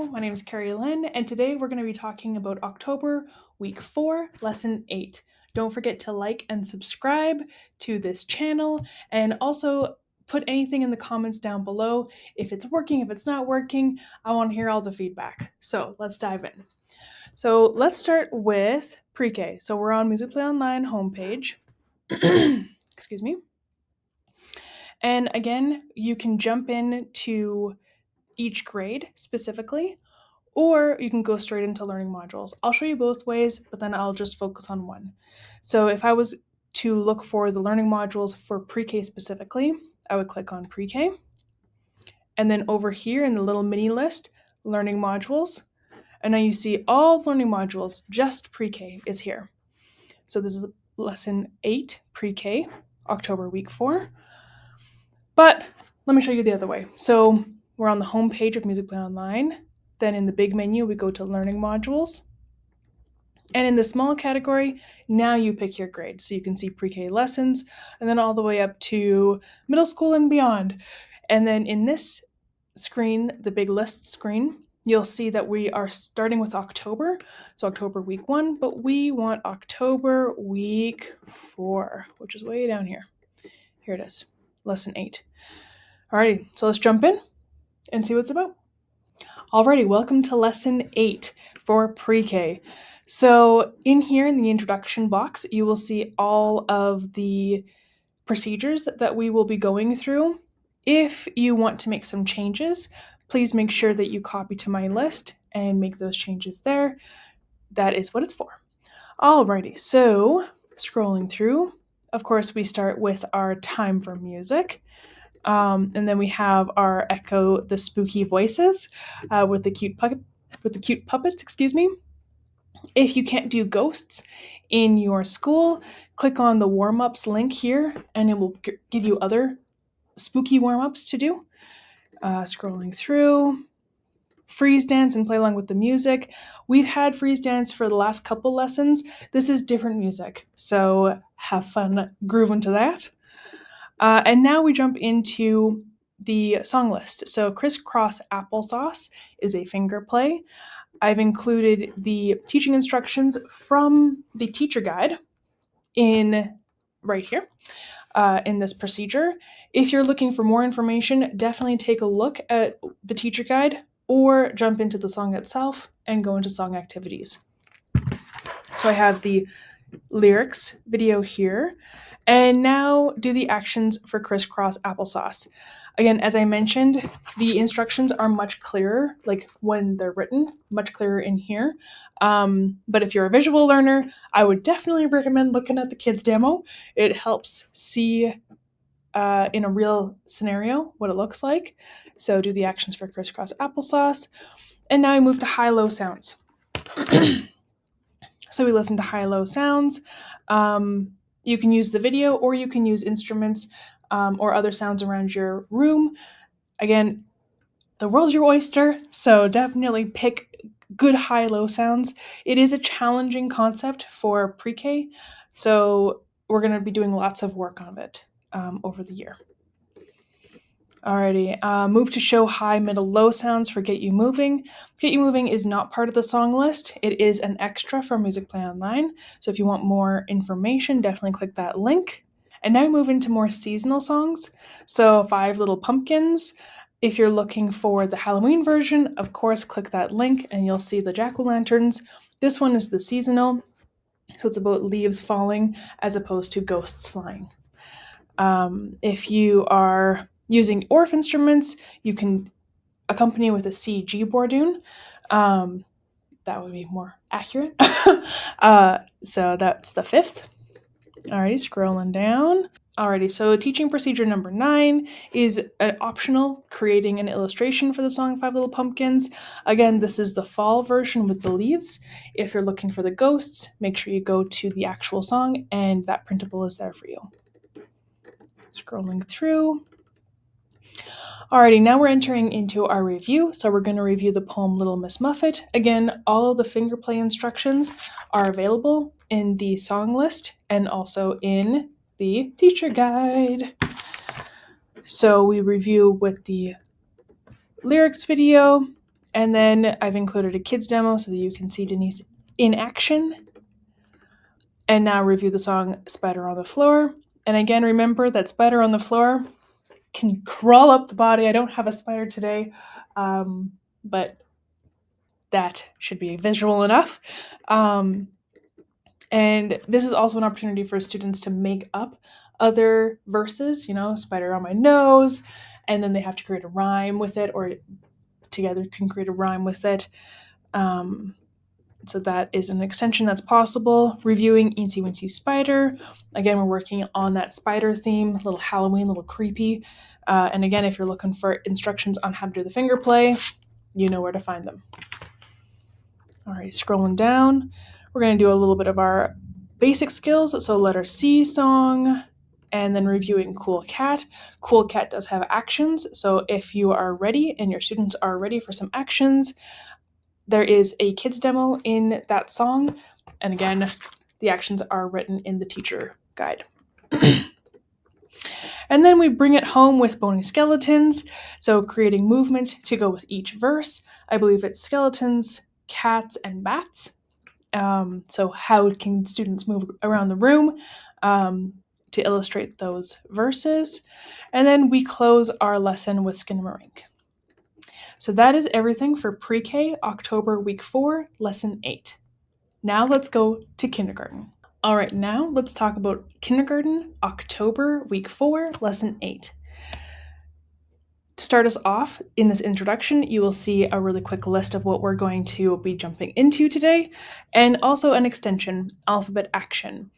Hello, my name is Carey-Lyn, and today we're going to be talking about October, Week 4, Lesson 8. Don't forget to like and subscribe to this channel, and also put anything in the comments down below. If it's working, if it's not working, I want to hear all the feedback. So let's dive in. So let's start with PreK. So we're on Musicplay Online homepage. Excuse me. And again, you can jump in to each grade specifically, or you can go straight into learning modules. I'll show you both ways, but then I'll just focus on one. So if I was to look for the learning modules for PreK specifically, I would click on PreK. And then over here in the little mini list, learning modules. And now you see all learning modules, just PreK is here. So this is lesson 8, PreK, October week 4. But let me show you the other way. So we're on the home page of Musicplay Online. Then in the big menu, we go to learning modules. And in the small category, now you pick your grade. So you can see PreK lessons, and then all the way up to middle school and beyond. And then in this screen, the big list screen, you'll see that we are starting with October. So October week 1, but we want October week 4, which is way down here. Here it is, lesson 8. Alrighty, so let's jump in and see what it's about. Alrighty, welcome to lesson 8 for PreK. So in here in the introduction box, you will see all of the procedures that we will be going through. If you want to make some changes, please make sure that you copy to my list and make those changes there. That is what it's for. Alrighty, so scrolling through, of course, we start with our time for music. And then we have our Echo the Spooky Voices with the cute puppets, excuse me. If you can't do ghosts in your school, click on the warm-ups link here, and it will give you other spooky warm-ups to do. Scrolling through, freeze dance and play along with the music. We've had freeze dance for the last couple lessons. This is different music, so have fun grooving to that. And now we jump into the song list. So Crisscross Applesauce is a finger play. I've included the teaching instructions from the teacher guide in right here in this procedure. If you're looking for more information, definitely take a look at the teacher guide or jump into the song itself and go into song activities. So I have the lyrics video here. And now do the actions for Crisscross Applesauce. Again, as I mentioned, the instructions are much clearer, like when they're written, much clearer in here. But if you're a visual learner, I would definitely recommend looking at the kids demo. It helps see in a real scenario what it looks like. So do the actions for Crisscross Applesauce. And now I move to high-low sounds. So we listen to high-low sounds. You can use the video, or you can use instruments or other sounds around your room. Again, the world's your oyster, so definitely pick good high-low sounds. It is a challenging concept for PreK, so we're going to be doing lots of work on it over the year. Alrighty, move to show high, middle, low sounds for Get You Moving. Get You Moving is not part of the song list. It is an extra from Musicplay Online. So if you want more information, definitely click that link. And now we move into more seasonal songs. So 5 Little Pumpkins. If you're looking for the Halloween version, of course, click that link and you'll see the jack-o'-lanterns. This one is the seasonal. So it's about leaves falling as opposed to ghosts flying. If you are using Orff instruments, you can accompany with a C-G Bourdon. That would be more accurate. So that's the 5th. Alrighty, scrolling down. Alrighty, so teaching procedure number 9 is an optional, creating an illustration for the song 5 Little Pumpkins. Again, this is the fall version with the leaves. If you're looking for the ghosts, make sure you go to the actual song and that printable is there for you. Scrolling through. Alrighty, now we're entering into our review. So we're going to review the poem Little Miss Muffet. Again, all of the finger play instructions are available in the song list and also in the teacher guide. So we review with the lyrics video, And then I've included a kids demo so that you can see Denise in action. And now review the song Spider on the Floor. And again, remember that spider on the floor can crawl up the body. I don't have a spider today, but that should be visual enough. And this is also an opportunity for students to make up other verses, spider on my nose, and then they have to create a rhyme with it, or together can create a rhyme with it. So that is an extension that's possible. Reviewing Eensy Weensy Spider. Again, we're working on that spider theme, a little Halloween, a little creepy. And again, if you're looking for instructions on how to do the finger play, you know where to find them. All right, scrolling down, we're going to do a little bit of our basic skills. So letter C song, and then reviewing Cool Cat. Cool Cat does have actions. So if you are ready and your students are ready for some actions, there is a kids demo in that song. And again, the actions are written in the teacher guide. And then we bring it home with bony skeletons. So creating movement to go with each verse. I believe it's skeletons, cats, and bats. So how can students move around the room to illustrate those verses? And then we close our lesson with Skinamarink. So that is everything for Pre-K, October week 4, lesson 8. Now let's go to kindergarten. All right, now let's talk about kindergarten, October week 4, lesson 8. To start us off in this introduction, you will see a really quick list of what we're going to be jumping into today, and also an extension, alphabet action.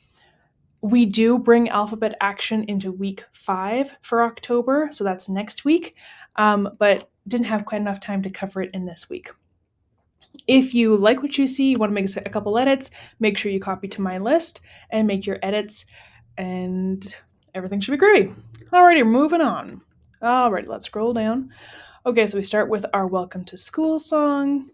We do bring alphabet action into week 5 for October, so that's next week, but didn't have quite enough time to cover it in this week. If you like what you see, you want to make a couple edits, make sure you copy to my list and make your edits, and everything should be great. Alrighty, moving on. Alright, let's scroll down. Okay, so we start with our Welcome to School song,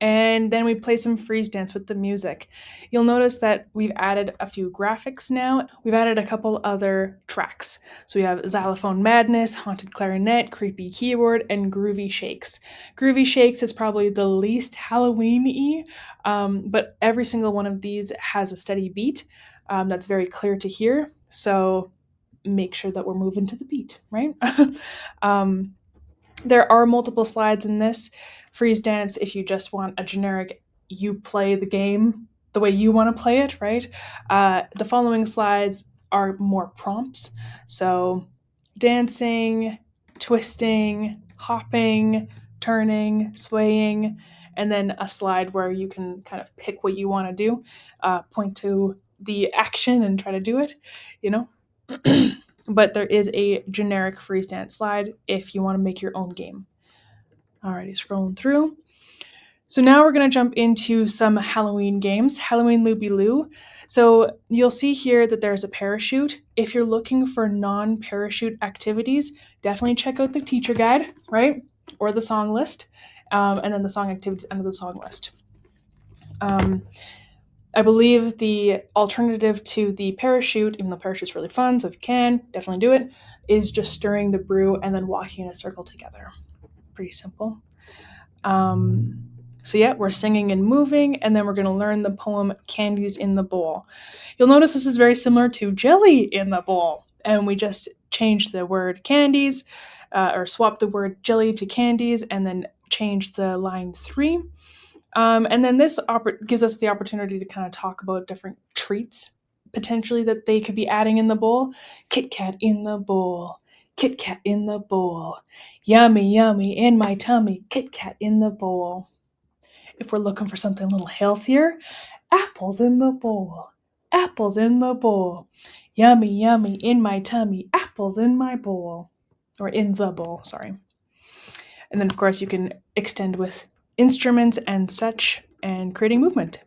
and then we play some freeze dance with the music. You'll notice that we've added a few graphics now. We've added a couple other tracks. So we have Xylophone Madness, Haunted Clarinet, Creepy Keyboard, and Groovy Shakes. Groovy Shakes is probably the least Halloween-y, but every single one of these has a steady beat that's very clear to hear. So make sure that we're moving to the beat, right? There are multiple slides in this. Freeze dance, if you just want a generic, you play the game the way you want to play it, right? The following slides are more prompts. So dancing, twisting, hopping, turning, swaying, and then a slide where you can kind of pick what you want to do, point to the action and try to do it, But there is a generic freeze dance slide if you want to make your own game. Alrighty, scrolling through. So now we're going to jump into some Halloween games, Halloween Looby Loo. So you'll see here that there's a parachute. If you're looking for non-parachute activities, definitely check out the teacher guide, right? Or the song list, and then the song activities under the song list. I believe the alternative to the parachute, even though parachute's really fun, so if you can, definitely do it, is just stirring the brew and then walking in a circle together. Pretty simple. So yeah, we're singing and moving, and then we're going to learn the poem Candies in the Bowl. You'll notice this is very similar to Jelly in the Bowl, and we just changed the word candies, or swapped the word jelly to candies, and then changed the line 3. And then this gives us the opportunity to kind of talk about different treats, potentially, that they could be adding in the bowl. Kit Kat in the bowl. Kit Kat in the bowl. Yummy, yummy in my tummy. Kit Kat in the bowl. If we're looking for something a little healthier, apples in the bowl. Apples in the bowl. Yummy, yummy in my tummy. Apples in my bowl. Or in the bowl, sorry. And then, of course, you can extend with instruments and such, and creating movement.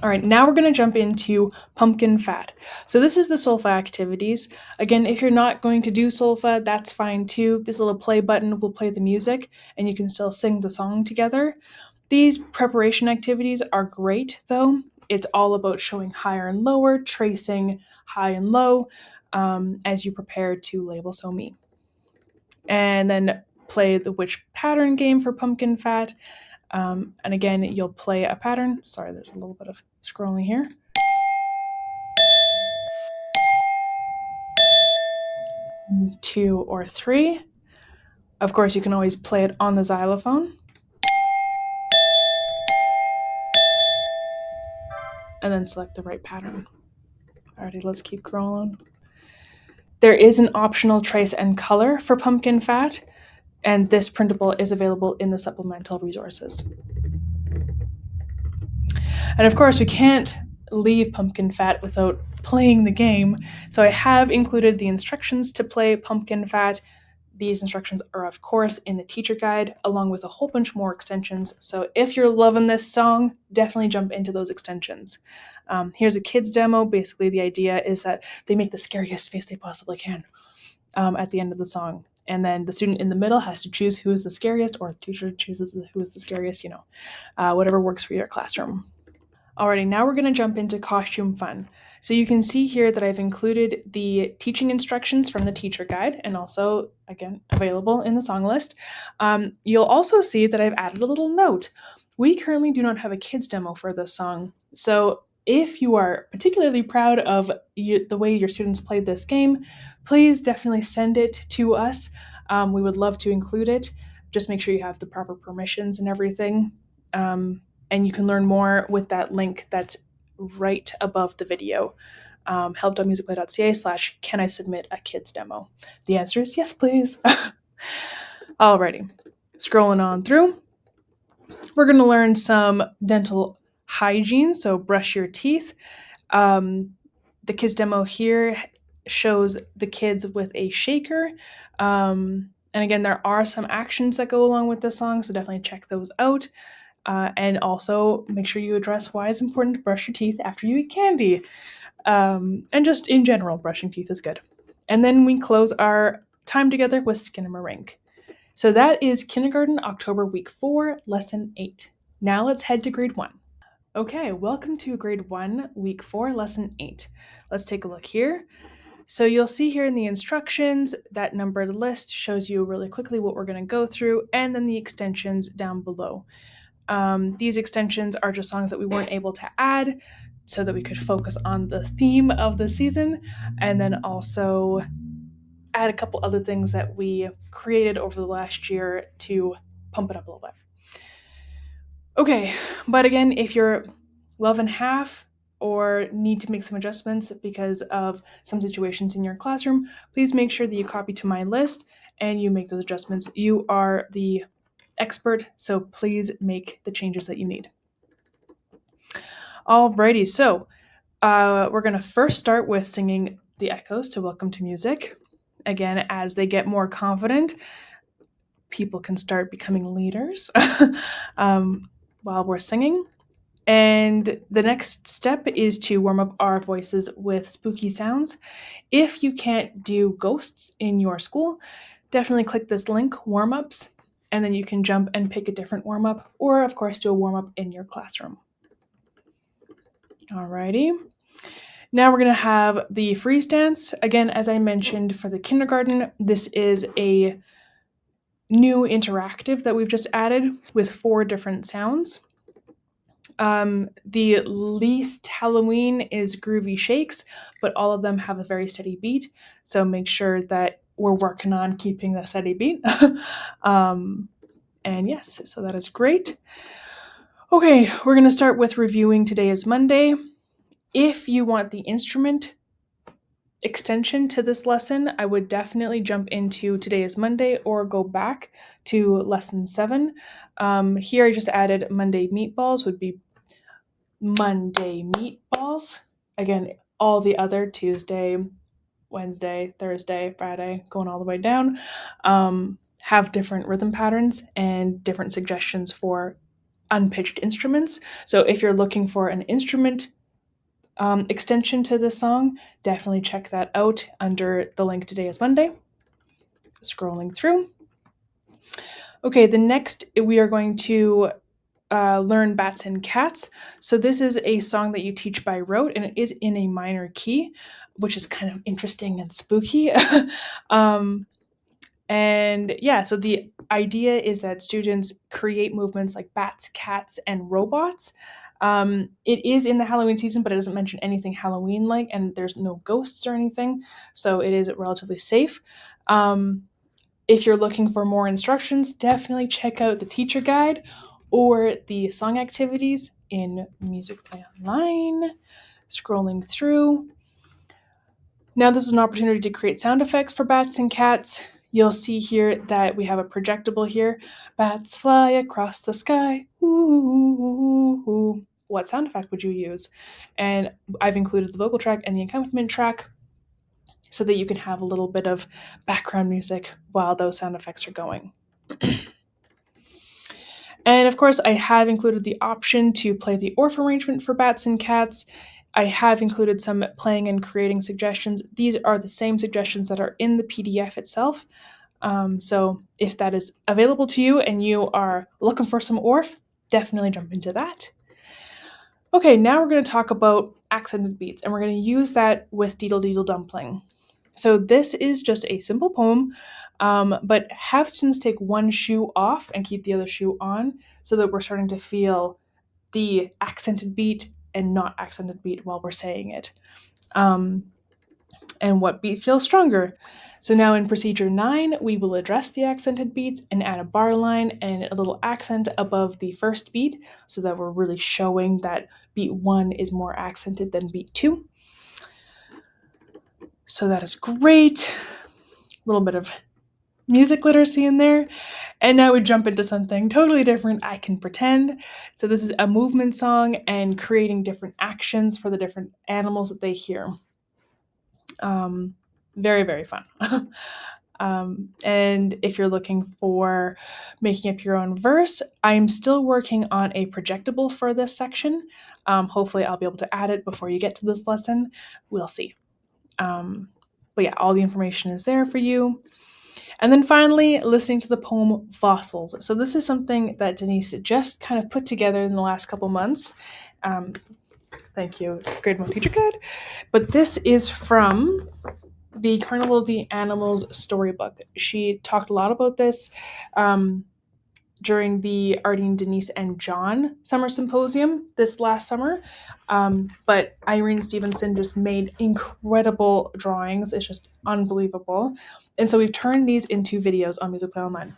All right, now we're going to jump into pumpkin fat. So this is the solfa activities. Again, if you're not going to do solfa, that's fine too. This little play button will play the music, and you can still sing the song together. These preparation activities are great, though. It's all about showing higher and lower, tracing high and low as you prepare to label So Me. And then play the which pattern game for pumpkin fat. And again, you'll play a pattern. Sorry, there's a little bit of scrolling here. 1, 2, or 3. Of course, you can always play it on the xylophone. And then select the right pattern. Alrighty, let's keep scrolling. There is an optional trace and color for pumpkin fat, and this printable is available in the supplemental resources. And of course, we can't leave pumpkin fat without playing the game, so I have included the instructions to play pumpkin fat. These instructions are, of course, in the teacher guide, along with a whole bunch more extensions. So if you're loving this song, definitely jump into those extensions. Here's a kid's demo. Basically, the idea is that they make the scariest face they possibly can at the end of the song. And then the student in the middle has to choose who is the scariest, or the teacher chooses who is the scariest, whatever works for your classroom. Alrighty, now we're going to jump into costume fun. So you can see here that I've included the teaching instructions from the teacher guide, and also, again, available in the song list. You'll also see that I've added a little note. We currently do not have a kids demo for this song. So if you are particularly proud of the way your students played this game, please definitely send it to us. We would love to include it. Just make sure you have the proper permissions and everything. And you can learn more with that link that's right above the video. help.musicplay.ca/can I submit a kids demo? The answer is yes, please. Alrighty, scrolling on through. We're going to learn some dental hygiene, so brush your teeth. The kids demo here shows the kids with a shaker. And again, there are some actions that go along with this song, so definitely check those out. And also make sure you address why it's important to brush your teeth after you eat candy. And just in general, brushing teeth is good. And then we close our time together with Skinamarink. So that is kindergarten, October, week 4, lesson 8. Now let's head to grade 1. Okay, welcome to grade 1, week 4, lesson 8. Let's take a look here. So you'll see here in the instructions, that numbered list shows you really quickly what we're going to go through, and then the extensions down below. These extensions are just songs that we weren't able to add so that we could focus on the theme of the season, and then also add a couple other things that we created over the last year to pump it up a little bit. Okay, but again, if you're loving half or need to make some adjustments because of some situations in your classroom, please make sure that you copy to my list and you make those adjustments. You are the expert, so please make the changes that you need. Alrighty, so we're going to first start with singing the echoes to Welcome to Music. Again, as they get more confident, people can start becoming leaders while we're singing. And the next step is to warm up our voices with spooky sounds. If you can't do ghosts in your school, definitely click this link, warm-ups, and then you can jump and pick a different warm-up, or of course do a warm-up in your classroom. Alrighty. Now we're going to have the freeze dance. Again, as I mentioned for the kindergarten, this is a new interactive that we've just added with 4 different sounds. The least Halloween is Groovy Shakes, but all of them have a very steady beat, so make sure that we're working on keeping the steady beat. And yes, so that is great. Okay, we're going to start with reviewing Today is Monday. If you want the instrument extension to this lesson, I would definitely jump into Today is Monday or go back to lesson 7. Here I just added Monday meatballs would be Monday meatballs. Again, all the other Tuesday, Wednesday, Thursday, Friday, going all the way down, have different rhythm patterns and different suggestions for unpitched instruments. So if you're looking for an instrument extension to this song, definitely check that out under the link Today is Monday. Scrolling through. Okay, the next we are going to learn Bats and Cats. So this is a song that you teach by rote, and it is in a minor key, which is kind of interesting and spooky. And yeah, so the idea is that students create movements like bats, cats, and robots. It is in the Halloween season, but it doesn't mention anything Halloween-like, and there's no ghosts or anything, so it is relatively safe. If you're looking for more instructions, definitely check out the teacher guide or the song activities in Musicplay Online. Scrolling through. Now this is an opportunity to create sound effects for bats and cats. You'll see here that we have a projectable here. Bats fly across the sky. Ooh. What sound effect would you use? And I've included the vocal track and the accompaniment track so that you can have a little bit of background music while those sound effects are going. And of course, I have included the option to play the ORF arrangement for bats and cats. I have included some playing and creating suggestions. These are the same suggestions that are in the PDF itself. So if that is available to you and you are looking for some ORF, definitely jump into that. Okay, now we're going to talk about accented beats, and we're going to use that with Deedle Deedle Dumpling. So this is just a simple poem, but have students take one shoe off and keep the other shoe on so that we're starting to feel the accented beat and not accented beat while we're saying it. And what beat feels stronger. So now in procedure 9, we will address the accented beats and add a bar line and a little accent above the first beat so that we're really showing that beat 1 is more accented than beat 2. So that is great. A little bit of music literacy in there. And now we jump into something totally different. I Can Pretend. So this is a movement song and creating different actions for the different animals that they hear. Very, very fun. And if you're looking for making up your own verse, I'm still working on a projectable for this section. Hopefully I'll be able to add it before you get to this lesson. We'll see. But yeah, all the information is there for you. And then finally, listening to the poem Fossils. So this is something that Denise just kind of put together in the last couple months. Thank you, Grade 1 Teacher Guide. But this is from the Carnival of the Animals storybook. She talked a lot about this during the Artine, Denise, and John summer symposium this last summer. But Irene Stevenson just made incredible drawings. It's just unbelievable. And so we've turned these into videos on Musicplay Online.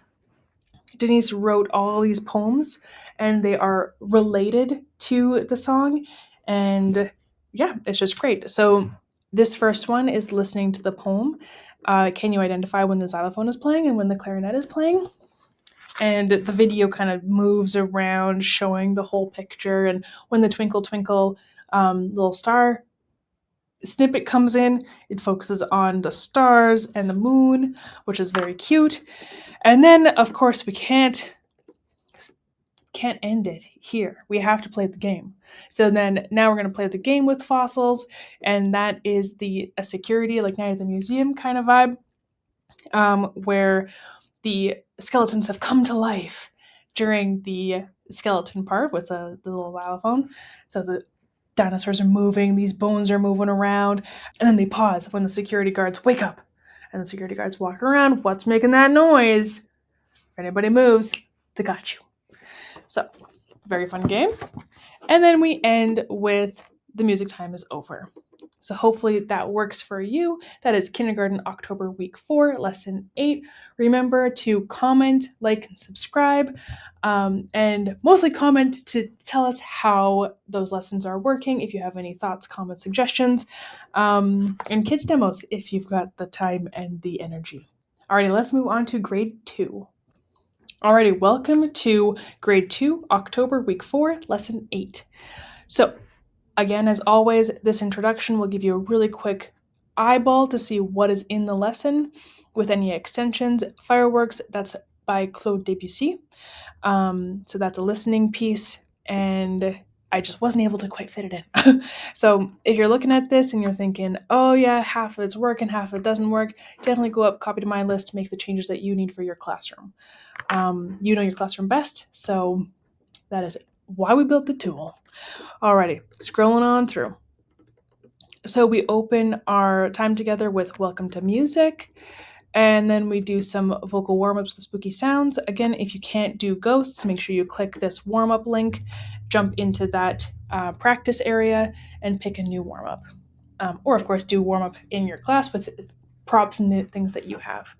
Denise wrote all these poems, and they are related to the song. And yeah, it's just great. So this first one is listening to the poem. Can you identify when the xylophone is playing and when the clarinet is playing? And the video kind of moves around showing the whole picture. And when the Twinkle Twinkle Little Star snippet comes in, it focuses on the stars and the moon, which is very cute. And then, of course, we can't end it here. We have to play the game. So then now we're going to play the game with fossils, and that is a security, like Night at the Museum kind of vibe, where the skeletons have come to life during the skeleton part with the little xylophone. So the dinosaurs are moving, these bones are moving around, and then they pause when the security guards wake up. And the security guards walk around. What's making that noise? If anybody moves, they got you. So, very fun game. And then we end with the music time is over. So hopefully that works for you. That is Kindergarten October Week 4, Lesson 8. Remember to comment, like, and subscribe, and mostly comment to tell us how those lessons are working, if you have any thoughts, comments, suggestions, and kids demos if you've got the time and the energy. Alrighty, let's move on to Grade 2. Alrighty, welcome to Grade 2, October Week 4, Lesson 8. So, again, as always, this introduction will give you a really quick eyeball to see what is in the lesson with any extensions. Fireworks, that's by Claude Debussy. So that's a listening piece, and I just wasn't able to quite fit it in. So if you're looking at this and you're thinking, oh yeah, half of it's working, half of it doesn't work, definitely go up, copy to my list, make the changes that you need for your classroom. You know your classroom best, so that is why we built the tool. Alrighty, scrolling on through. So we open our time together with Welcome to Music. And then we do some vocal warm-ups with spooky sounds. Again, if you can't do ghosts, make sure you click this warm-up link, jump into that practice area, and pick a new warm-up. Or, of course, do warm-up in your class with props and the things that you have.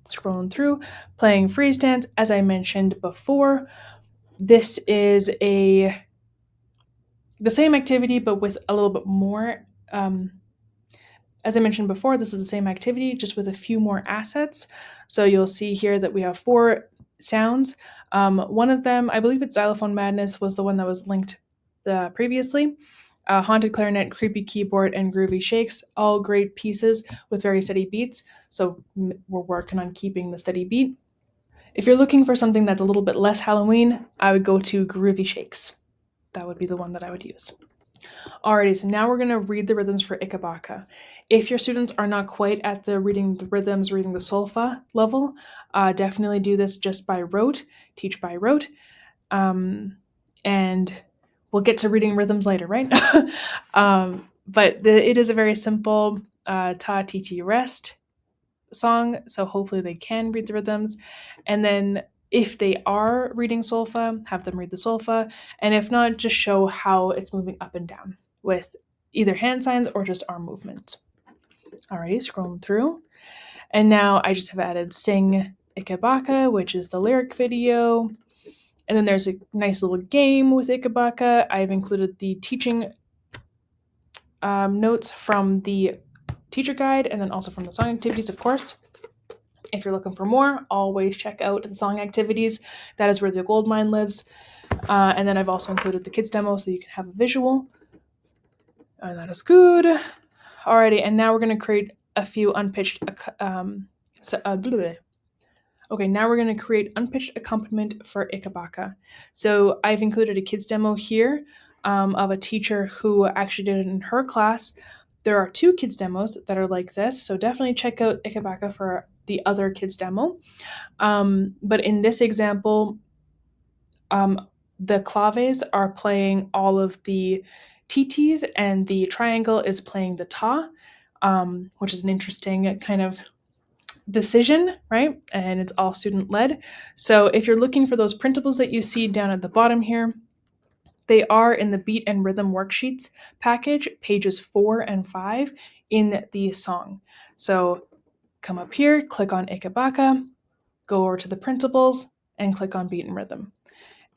Scrolling through, playing freeze dance. As I mentioned before, this is the same activity, but with a little bit more. As I mentioned before, this is the same activity, just with a few more assets. So you'll see here that we have 4 sounds. One of them, I believe it's Xylophone Madness, was the one that was linked previously. Haunted Clarinet, Creepy Keyboard, and Groovy Shakes, all great pieces with very steady beats. So we're working on keeping the steady beat. If you're looking for something that's a little bit less Halloween, I would go to Groovy Shakes. That would be the one that I would use. Alrighty, so now we're going to read the rhythms for Ikebaka. If your students are not quite at the reading the rhythms, reading the solfa level, definitely do this just by rote, teach by rote. And we'll get to reading rhythms later, right? But it is a very simple ta, ti, ti, rest song, so hopefully they can read the rhythms. And then if they are reading solfa, have them read the solfa, and if not, just show how it's moving up and down with either hand signs or just arm movements. Alrighty, scrolling through. And now I just have added Sing Ikebaka, which is the lyric video. And then there's a nice little game with Ikebaka. I've included the teaching notes from the teacher guide and then also from the song activities, of course. If you're looking for more, always check out the song activities. That is where the gold mine lives. And then I've also included the kids demo so you can have a visual. And that is good. Alrighty, and now we're going to create a few unpitched. Okay, now we're going to create unpitched accompaniment for Ikebaka. So I've included a kids demo here of a teacher who actually did it in her class. There are 2 kids demos that are like this, so definitely check out Ikebaka for the other kids demo. But in this example, the claves are playing all of the titis and the triangle is playing the ta, which is an interesting kind of decision, right? And it's all student led. So if you're looking for those printables that you see down at the bottom here, they are in the beat and rhythm worksheets package, pages 4 and 5 in the song. So come up here, click on Ikebaka, go over to the printables, and click on beat and rhythm.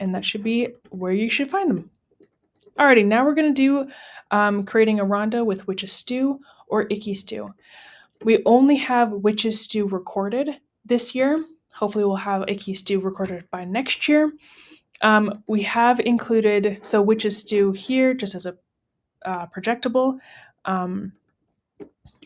And that should be where you should find them. Alrighty, now we're going to do creating a rondo with Witch's Stew or Icky Stew. We only have Witch's Stew recorded this year. Hopefully we'll have Icky Stew recorded by next year. We have included, so Witch's Stew here just as a projectable. And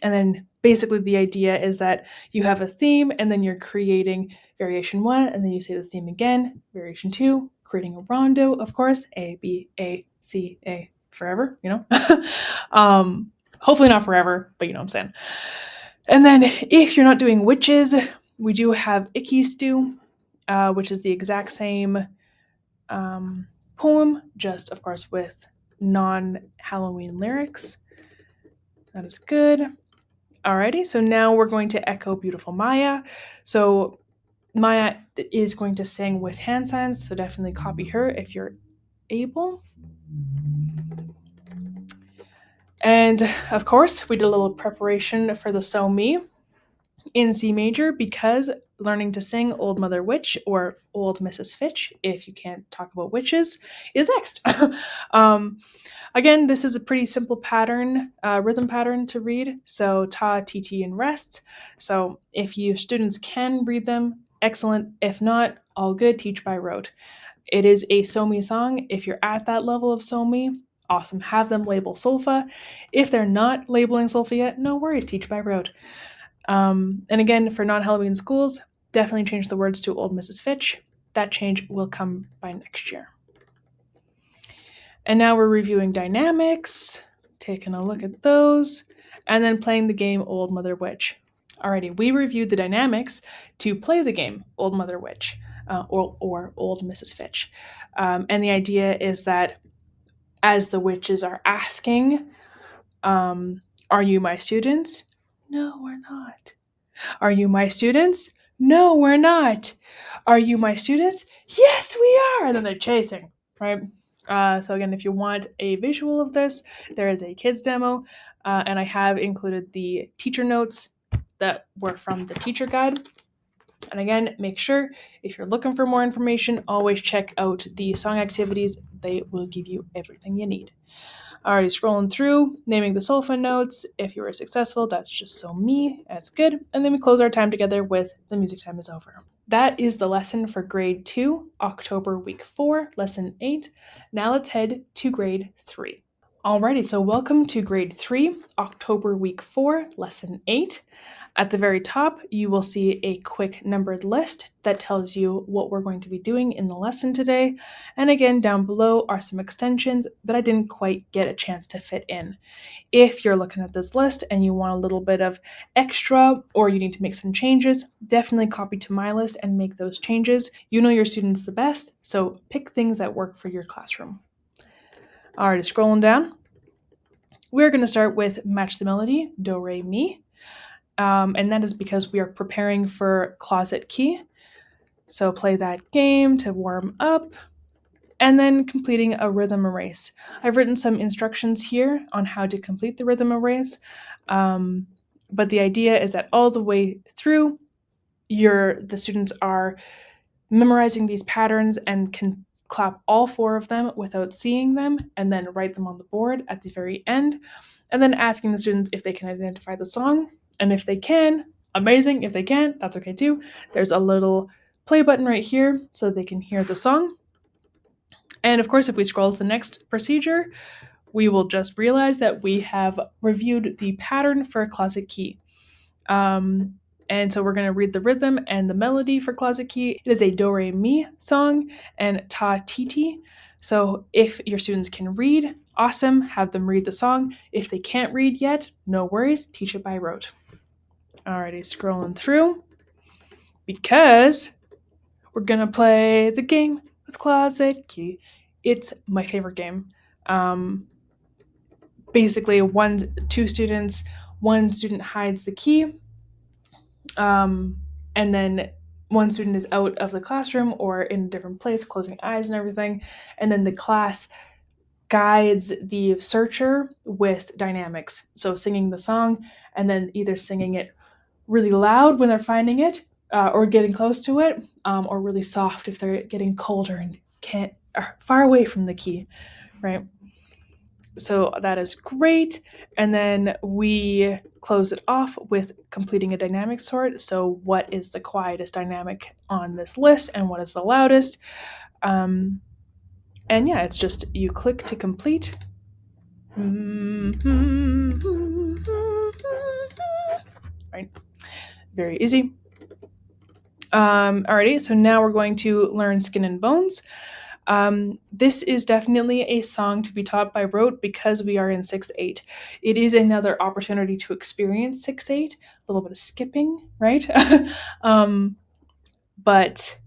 then basically the idea is that you have a theme and then you're creating variation 1 and then you say the theme again, variation 2, creating a rondo, of course, A, B, A, C, A, forever, you know? Hopefully not forever, but you know what I'm saying. And then if you're not doing witches, we do have Icky Stew, which is the exact same poem, just of course with non-Halloween lyrics. That is good. Alrighty, so now we're going to echo Beautiful Maya. So Maya is going to sing with hand signs, so definitely copy her if you're able. And of course, we did a little preparation for the So Me in C major because learning to sing Old Mother Witch or Old Mrs. Fitch, if you can't talk about witches, is next. Again, this is a pretty simple pattern, rhythm pattern to read. So ta, ti, ti, and rest. So if you students can read them, excellent. If not, all good, teach by rote. It is a So Me song. If you're at that level of So Me, awesome. Have them label solfa. If they're not labeling solfa yet, no worries, teach by rote. And again, for non-Halloween schools, definitely change the words to Old Mrs. Fitch. That change will come by next year. And now we're reviewing dynamics, taking a look at those, and then playing the game Old Mother Witch. Alrighty, we reviewed the dynamics to play the game Old Mother Witch or Old Mrs. Fitch. And the idea is that as the witches are asking, are you my students? No, we're not. Are you my students? No, we're not. Are you my students? Yes, we are. And then they're chasing, right? So again, if you want a visual of this, there is a kids demo, and I have included the teacher notes that were from the teacher guide. And again, make sure if you're looking for more information, always check out the song activities. They will give you everything you need. Already scrolling through, naming the solfa notes. If you were successful, that's just so me. That's good. And then we close our time together with the music time is over. That is the lesson for grade 2, October week 4, lesson 8. Now let's head to grade 3. Alrighty, so welcome to grade 3, October week 4, lesson 8. At the very top, you will see a quick numbered list that tells you what we're going to be doing in the lesson today. And again, down below are some extensions that I didn't quite get a chance to fit in. If you're looking at this list and you want a little bit of extra or you need to make some changes, definitely copy to my list and make those changes. You know your students the best, so pick things that work for your classroom. Alrighty, scrolling down. We're going to start with Match the Melody, Do, Re, Mi. And that is because we are preparing for closet key. So play that game to warm up, and then completing a rhythm erase. I've written some instructions here on how to complete the rhythm erase, but the idea is that all the way through, the students are memorizing these patterns and can clap all 4 of them without seeing them, and then write them on the board at the very end, and then asking the students if they can identify the song. And if they can, amazing. If they can't, that's okay too. There's a little play button right here so they can hear the song. And of course, if we scroll to the next procedure, we will just realize that we have reviewed the pattern for closet key. And so we're going to read the rhythm and the melody for closet key. It is a Do, Re, Mi song and Ta, Ti, Ti. So if your students can read, awesome, have them read the song. If they can't read yet, no worries, teach it by rote. Alrighty, scrolling through, because we're going to play the game with closet key. It's my favorite game. Basically, two students, one student hides the key, and then one student is out of the classroom or in a different place, closing eyes and everything, and then the class guides the searcher with dynamics. So singing the song, and then either singing it really loud when they're finding it, or getting close to it, or really soft if they're getting colder and far away from the key, right? So that is great. And then we close it off with completing a dynamic sort. So what is the quietest dynamic on this list and what is the loudest? And yeah, it's just you click to complete. Right? Very easy. Alrighty, so now we're going to learn Skin and Bones. This is definitely a song to be taught by rote because we are in 6/8. It is another opportunity to experience 6/8, a little bit of skipping, right? But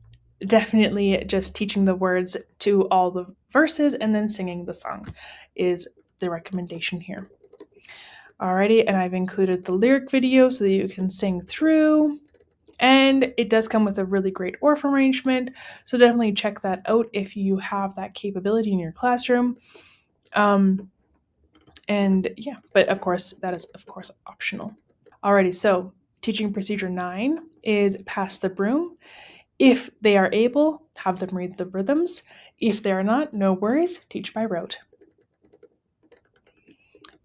definitely just teaching the words to all the verses and then singing the song is the recommendation here. Alrighty, and I've included the lyric video so that you can sing through. And it does come with a really great ORF arrangement, so definitely check that out if you have that capability in your classroom. And yeah, but of course, that is of course optional. Alrighty, so teaching procedure 9 is pass the broom. If they are able, have them read the rhythms. If they are not, no worries, teach by rote.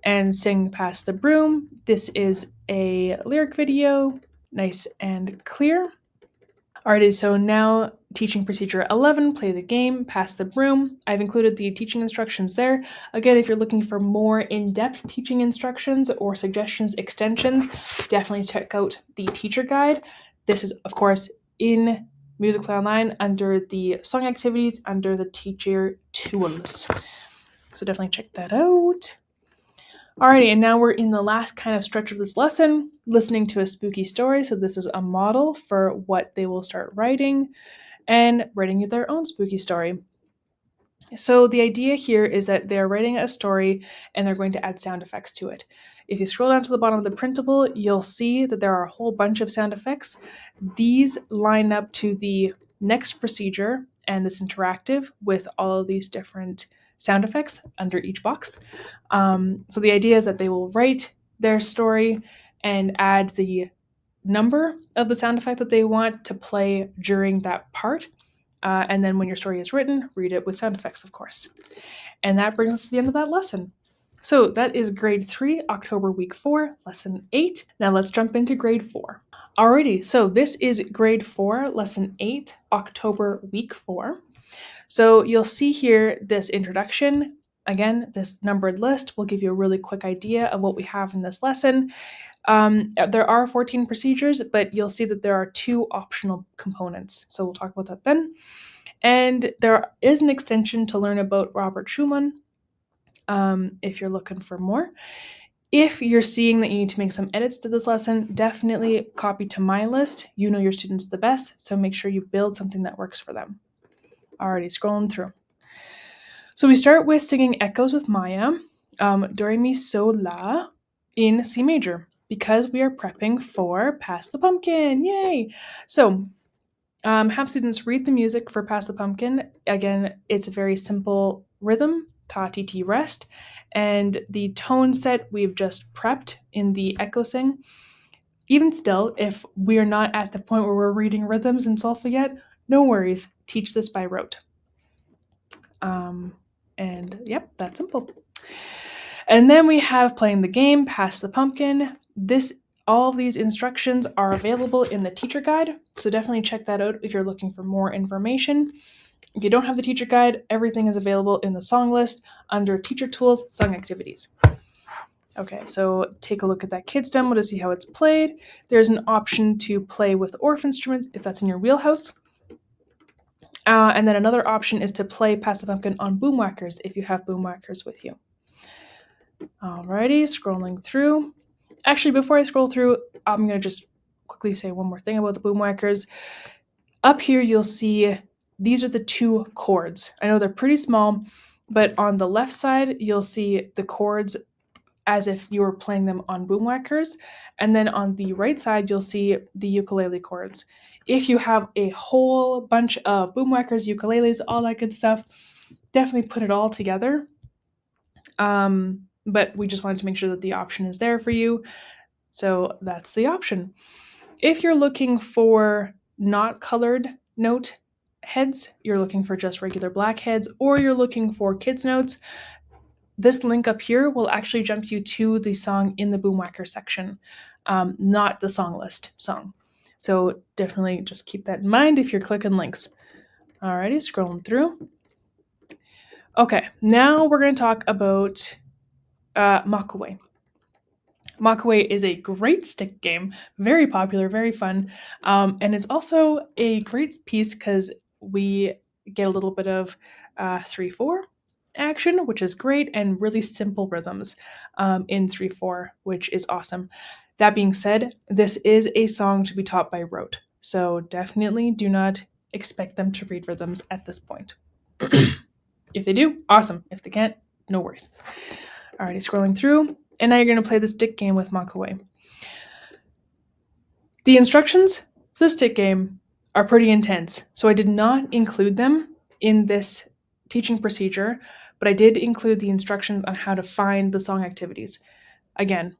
And sing Pass the Broom. This is a lyric video, nice and clear. Alrighty, so now teaching procedure 11, play the game, pass the broom. I've included the teaching instructions there. Again, if you're looking for more in-depth teaching instructions or suggestions, extensions, definitely check out the teacher guide. This is, of course, in Musicplay Online under the song activities, under the teacher tools. So definitely check that out. Alrighty, and now we're in the last kind of stretch of this lesson, listening to a spooky story. So this is a model for what they will start writing and writing their own spooky story. So the idea here is that they're writing a story and they're going to add sound effects to it. If you scroll down to the bottom of the printable, you'll see that there are a whole bunch of sound effects. These line up to the next procedure, and it's interactive with all of these different sound effects under each box. So the idea is that they will write their story and add the number of the sound effect that they want to play during that part. And then when your story is written, read it with sound effects, of course. And that brings us to the end of that lesson. So that is grade 3, October week 4, lesson 8. Now let's jump into grade 4. Alrighty, so this is grade 4, lesson 8, October week 4. So you'll see here this introduction. Again, this numbered list will give you a really quick idea of what we have in this lesson. There are 14 procedures, but you'll see that there are 2 optional components. So we'll talk about that then. And there is an extension to learn about Robert Schumann if you're looking for more. If you're seeing that you need to make some edits to this lesson, definitely copy to my list. You know your students the best, so make sure you build something that works for them. Alrighty, scrolling through. So we start with singing Echoes with Maya, Do, Re, Mi, So, La in C major, because we are prepping for Pass the Pumpkin. Yay! So have students read the music for Pass the Pumpkin. Again, it's a very simple rhythm, ta, ti, ti, rest, and the tone set we've just prepped in the echo sing. Even still, if we're not at the point where we're reading rhythms in solfa yet, no worries, teach this by rote. And yep, that's simple. And then we have playing the game, Pass the Pumpkin. All of these instructions are available in the teacher guide, so definitely check that out if you're looking for more information. If you don't have the teacher guide, everything is available in the song list under Teacher Tools, Song Activities. Okay, so take a look at that kids demo to see how it's played. There's an option to play with ORF instruments if that's in your wheelhouse. And then another option is to play Pass the Pumpkin on boomwhackers if you have boomwhackers with you. Alrighty, scrolling through. Actually, before I scroll through, I'm going to just quickly say one more thing about the boomwhackers. Up here, you'll see these are the 2 chords. I know they're pretty small, but on the left side, you'll see the chords as if you were playing them on boomwhackers. And then on the right side, you'll see the ukulele chords. If you have a whole bunch of boomwhackers, ukuleles, all that good stuff, definitely put it all together. But we just wanted to make sure that the option is there for you. So that's the option. If you're looking for not colored note heads, you're looking for just regular black heads, or you're looking for kids notes, this link up here will actually jump you to the song in the boomwhacker section, not the song list song. So definitely just keep that in mind if you're clicking links. Alrighty, scrolling through. Okay, now we're going to talk about Makaway. Makaway is a great stick game, very popular, very fun, and it's also a great piece because we get a little bit of 3/4 action, which is great, and really simple rhythms in 3/4, which is awesome. That being said, this is a song to be taught by rote, so definitely do not expect them to read rhythms at this point. If they do, awesome. If they can't, no worries. Alrighty, scrolling through. And now you're going to play the stick game with Makaway. The instructions for the stick game are pretty intense, so I did not include them in this teaching procedure, but I did include the instructions on how to find the song activities. Again,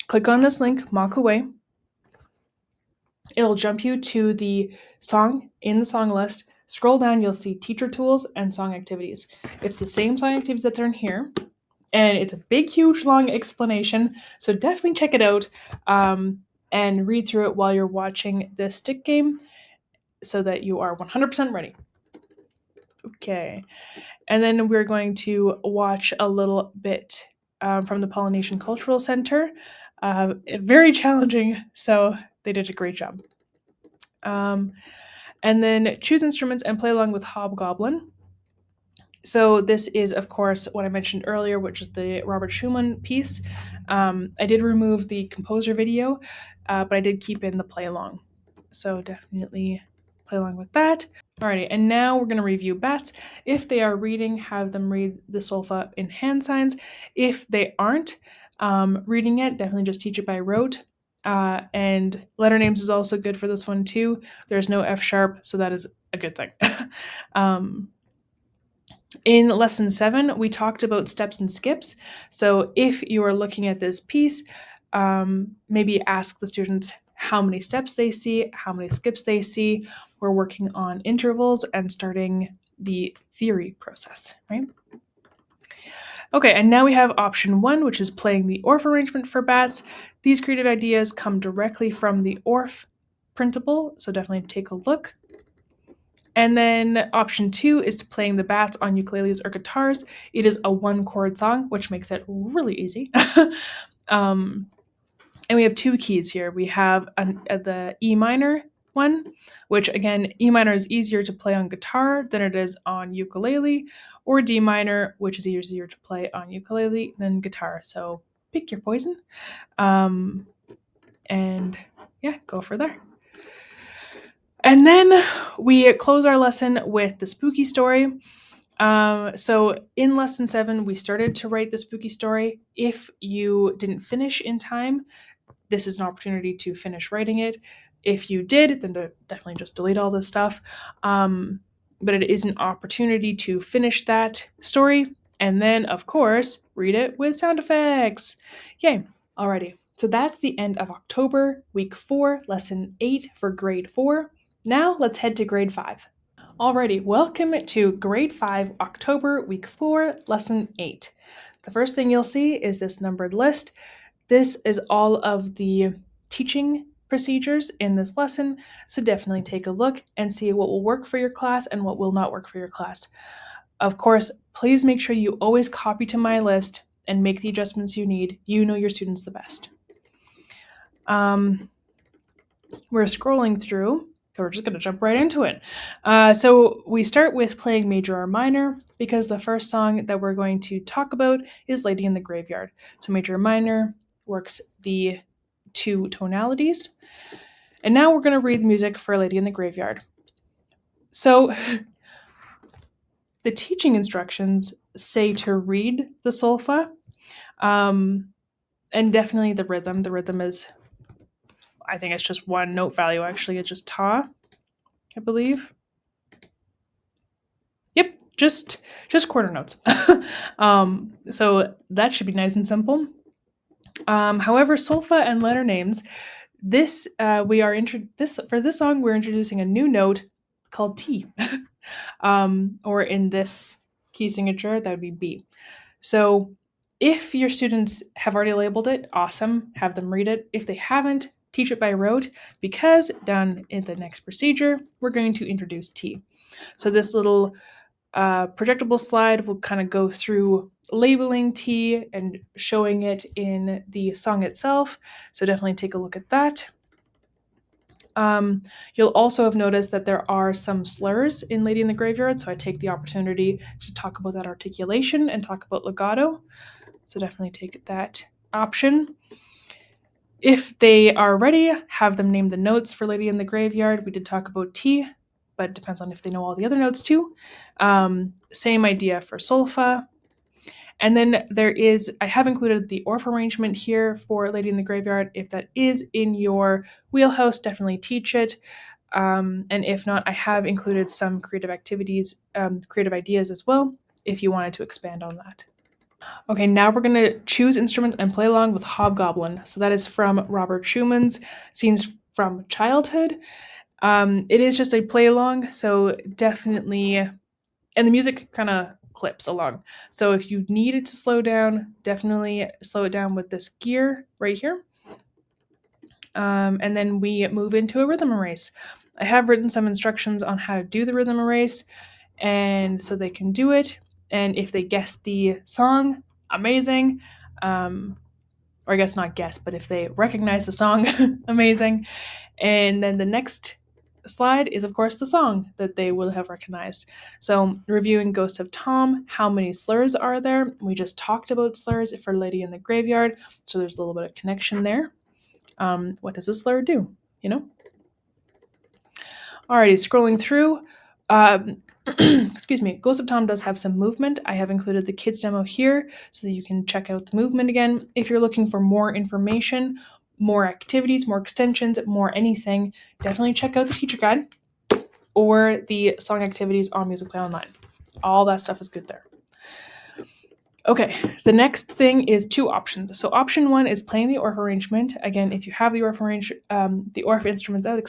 click on this link, Makaway. It'll jump you to the song in the song list. Scroll down, you'll see Teacher Tools and Song Activities. It's the same song activities that are in here. And it's a big, huge, long explanation, so definitely check it out and read through it while you're watching this stick game so that you are 100% ready. Okay, and then we're going to watch a little bit from the Polynesian Cultural Center. Very challenging, so they did a great job. And then choose instruments and play along with Hobgoblin. So this is, of course, what I mentioned earlier, which is the Robert Schumann piece. I did remove the composer video, but I did keep in the play along. So definitely play along with that. Alrighty, and now we're going to review bats. If they are reading, have them read the solfa in hand signs. If they aren't reading it, definitely just teach it by rote. And letter names is also good for this one too. There's no F sharp, so that is a good thing. In lesson 7, we talked about steps and skips. So if you are looking at this piece, maybe ask the students how many steps they see, how many skips they see. We're working on intervals and starting the theory process, right? Okay, and now we have option 1, which is playing the ORF arrangement for bats. These creative ideas come directly from the ORF printable, so definitely take a look. And then option 2 is playing the bats on ukuleles or guitars. It is a 1-chord song, which makes it really easy. And we have 2 keys here. We have the E minor one, which again, E minor is easier to play on guitar than it is on ukulele, or D minor, which is easier to play on ukulele than guitar. So pick your poison. And yeah, go for there. And then we close our lesson with the spooky story. So in lesson 7, we started to write the spooky story. If you didn't finish in time, this is an opportunity to finish writing it. If you did, then definitely just delete all this stuff. But it is an opportunity to finish that story. And then, of course, read it with sound effects. Yay. Alrighty. So that's the end of October, week 4, lesson 8 for grade 4. Now let's head to grade 5. Alrighty, welcome to grade 5, October, week 4, lesson 8. The first thing you'll see is this numbered list. This is all of the teaching procedures in this lesson, so definitely take a look and see what will work for your class and what will not work for your class. Of course, please make sure you always copy to my list and make the adjustments you need. You know your students the best. We're scrolling through. We're just going to jump right into it. So we start with playing major or minor because the first song that we're going to talk about is Lady in the Graveyard. So major or minor works the 2 tonalities. And now we're going to read the music for Lady in the Graveyard. So the teaching instructions say to read the solfa, and definitely the rhythm. The rhythm is, I think it's just 1 note value, actually. It's just ta, I believe. Yep, just quarter notes. So that should be nice and simple. However, solfa and letter names, for this song we're introducing a new note called T, or in this key signature that would be B. So if your students have already labeled it, awesome, have them read it. If they haven't, teach it by rote, because down in the next procedure we're going to introduce T. So this little projectable slide will kind of go through labeling T and showing it in the song itself. So definitely take a look at that. You'll also have noticed that there are some slurs in Lady in the Graveyard, so I take the opportunity to talk about that articulation and talk about legato. So definitely take that option. If they are ready, have them name the notes for Lady in the Graveyard. We did talk about T, but it depends on if they know all the other notes too. Same idea for solfa. And then I have included the ORF arrangement here for Lady in the Graveyard. If that is in your wheelhouse, definitely teach it. And if not, I have included some creative ideas as well, if you wanted to expand on that. Okay, now we're going to choose instruments and play along with Hobgoblin. So that is from Robert Schumann's Scenes from Childhood. It is just a play along, so definitely, and the music kind of clips along. So if you needed to slow down, definitely slow it down with this gear right here. And then we move into a rhythm erase. I have written some instructions on how to do the rhythm erase, and so they can do it. And if they guess the song, amazing. Or I guess not guess, but if they recognize the song, amazing. And then the next slide is, of course, the song that they will have recognized. So reviewing Ghost of Tom, how many slurs are there? We just talked about slurs for Lady in the Graveyard, so there's a little bit of connection there. What does a slur do? You know? Alrighty, scrolling through. Excuse me, Ghost of Tom does have some movement. I have included the kids demo here so that you can check out the movement again. If you're looking for more information, more activities, more extensions, more anything, definitely check out the teacher guide or the song activities on Musicplay Online. All that stuff is good there. Okay, the next thing is two options. So option one is playing the Orff arrangement. Again, if you have the Orff instruments out,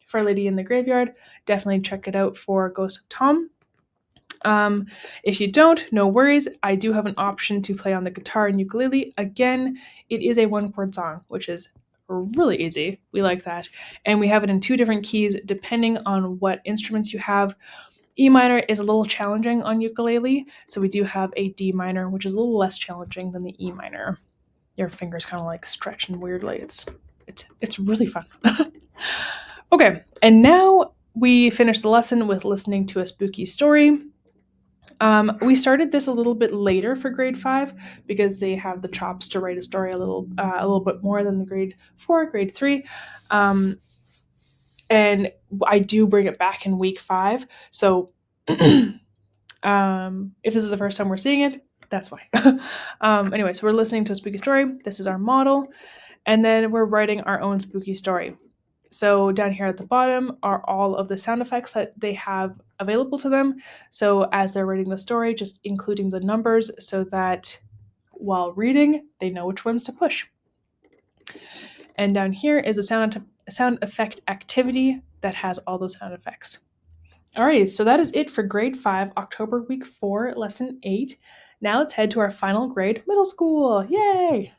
for Lady in the Graveyard, definitely check it out for Ghost of Tom. If you don't, no worries. I do have an option to play on the guitar and ukulele. Again, it is a one-chord song, which is really easy. We like that. And we have it in two different keys depending on what instruments you have. E minor is a little challenging on ukulele, so we do have a D minor, which is a little less challenging than the E minor. Your fingers kind of like stretching weirdly. It's really fun. Okay, and now we finished the lesson with listening to a spooky story. We started this a little bit later for grade 5 because they have the chops to write a story a little bit more than the grade 4, grade 3. And I do bring it back in week 5. So if this is the first time we're seeing it, that's why. Anyway, so we're listening to a spooky story. This is our model. And then we're writing our own spooky story. So down here at the bottom are all of the sound effects that they have available to them. So as they're writing the story, just including the numbers so that while reading, they know which ones to push. And down here is a sound effect activity that has all those sound effects. Alright, so that is it for grade 5, October week 4, lesson 8. Now let's head to our final grade, middle school. Yay!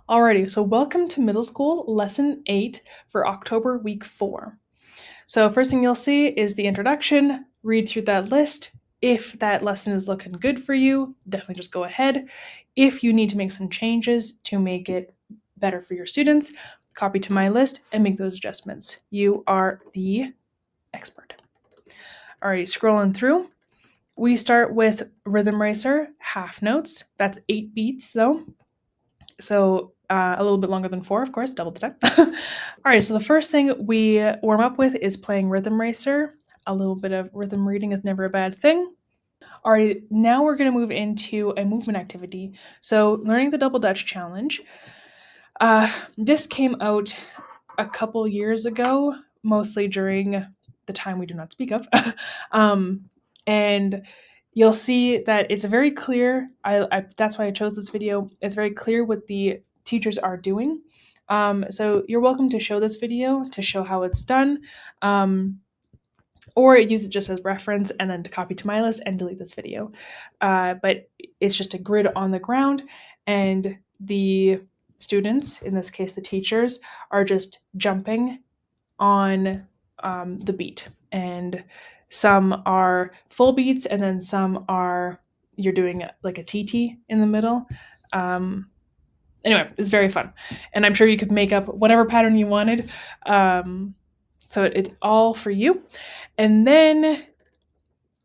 Alrighty, so welcome to middle school, lesson 8 for October week 4. So first thing you'll see is the introduction. Read through that list. If that lesson is looking good for you, definitely just go ahead. If you need to make some changes to make it better for your students, copy to my list and make those adjustments. You are the expert. Alrighty, scrolling through. We start with Rhythm Racer, half notes. That's 8 beats though. So a little bit longer than 4, of course, double the time. All right, so the first thing we warm up with is playing Rhythm Racer. A little bit of rhythm reading is never a bad thing. All right, now we're going to move into a movement activity. So learning the Double Dutch Challenge. This came out a couple years ago, mostly during the time we do not speak of. And you'll see that it's very clear. That's why I chose this video. It's very clear what the teachers are doing. So you're welcome to show this video to show how it's done, or use it just as reference and then to copy to my list and delete this video. But it's just a grid on the ground, and the students, in this case the teachers, are just jumping on the beat. And some are full beats, and then some are you're doing like a TT in the middle. Anyway, it's very fun, and I'm sure you could make up whatever pattern you wanted. So it's all for you. And then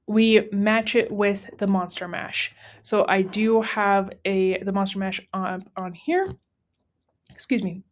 we match it with the Monster Mash. So I do have the Monster Mash on here. Excuse me.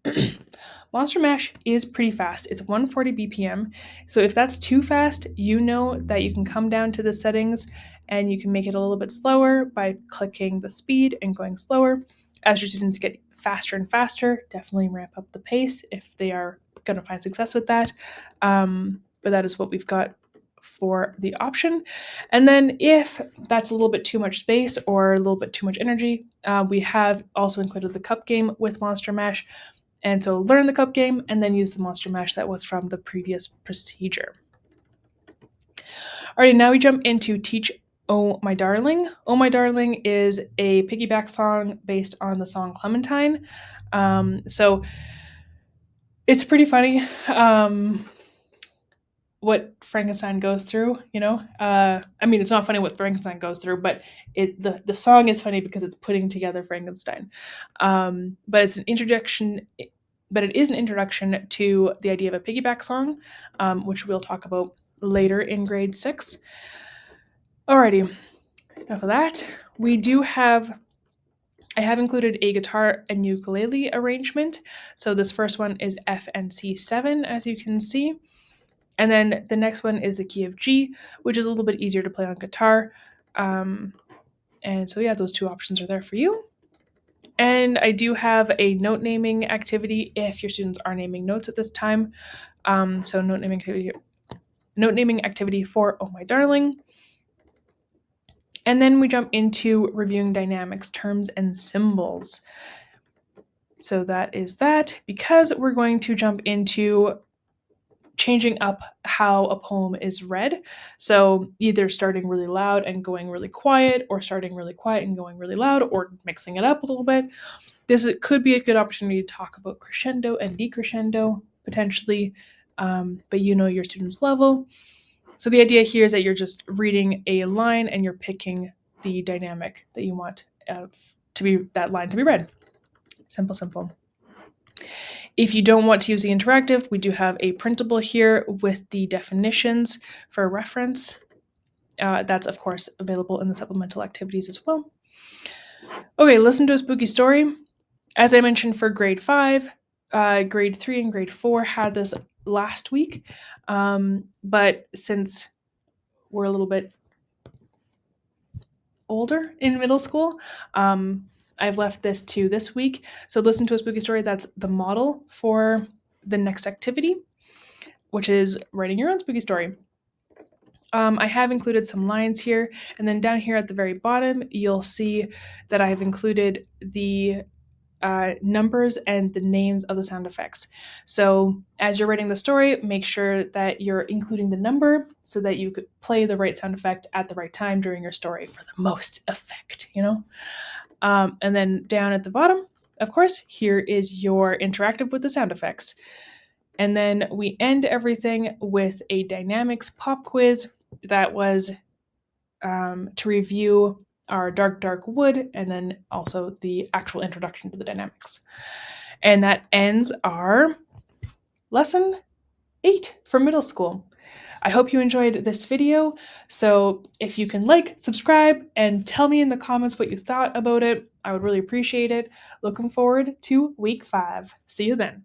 Monster Mash is pretty fast. It's 140 BPM. So if that's too fast, you know that you can come down to the settings and you can make it a little bit slower by clicking the speed and going slower. As your students get faster and faster, definitely ramp up the pace if they are going to find success with that. But that is what we've got for the option. And then if that's a little bit too much space or a little bit too much energy, we have also included the cup game with Monster Mash. And so learn the cup game and then use the Monster Mash that was from the previous procedure. Alrighty, now we jump into Teach Oh My Darling. Oh My Darling is a piggyback song based on the song Clementine. So it's pretty funny what Frankenstein goes through, you know? I mean, it's not funny what Frankenstein goes through, but the song is funny because it's putting together Frankenstein. But it's an introduction, but it is an introduction to the idea of a piggyback song, which we'll talk about later in grade 6. Alrighty, enough of that. I have included a guitar and ukulele arrangement. So this first one is F and C7, as you can see. And then the next one is the key of G, which is a little bit easier to play on guitar. And so yeah, those two options are there for you. And I do have a note naming activity if your students are naming notes at this time. So note naming activity for Oh My Darling. And then we jump into reviewing dynamics, terms, and symbols. So that is that, because we're going to jump into changing up how a poem is read. So either starting really loud and going really quiet, or starting really quiet and going really loud, or mixing it up a little bit. This could be a good opportunity to talk about crescendo and decrescendo potentially, but you know your student's level. So the idea here is that you're just reading a line and you're picking the dynamic that you want to be that line to be read. Simple, simple. If you don't want to use the interactive, we do have a printable here with the definitions for reference. That's, of course, available in the supplemental activities as well. Okay, listen to a spooky story. As I mentioned for grade 5, grade 3 and grade 4 had this last week, but since we're a little bit older in middle school, I've left this to this week. So listen to a spooky story. That's the model for the next activity, which is writing your own spooky story. I have included some lines here, and then down here at the very bottom, you'll see that I have included the numbers and the names of the sound effects. So as you're writing the story, make sure that you're including the number so that you could play the right sound effect at the right time during your story for the most effect, you know? And then down at the bottom, of course, here is your interactive with the sound effects. And then we end everything with a dynamics pop quiz that was to review our dark wood, and then also the actual introduction to the dynamics. And that ends our lesson 8 for middle school. I hope you enjoyed this video. So if you can like, subscribe, and tell me in the comments what you thought about it, I would really appreciate it. Looking forward to week 5. See you then.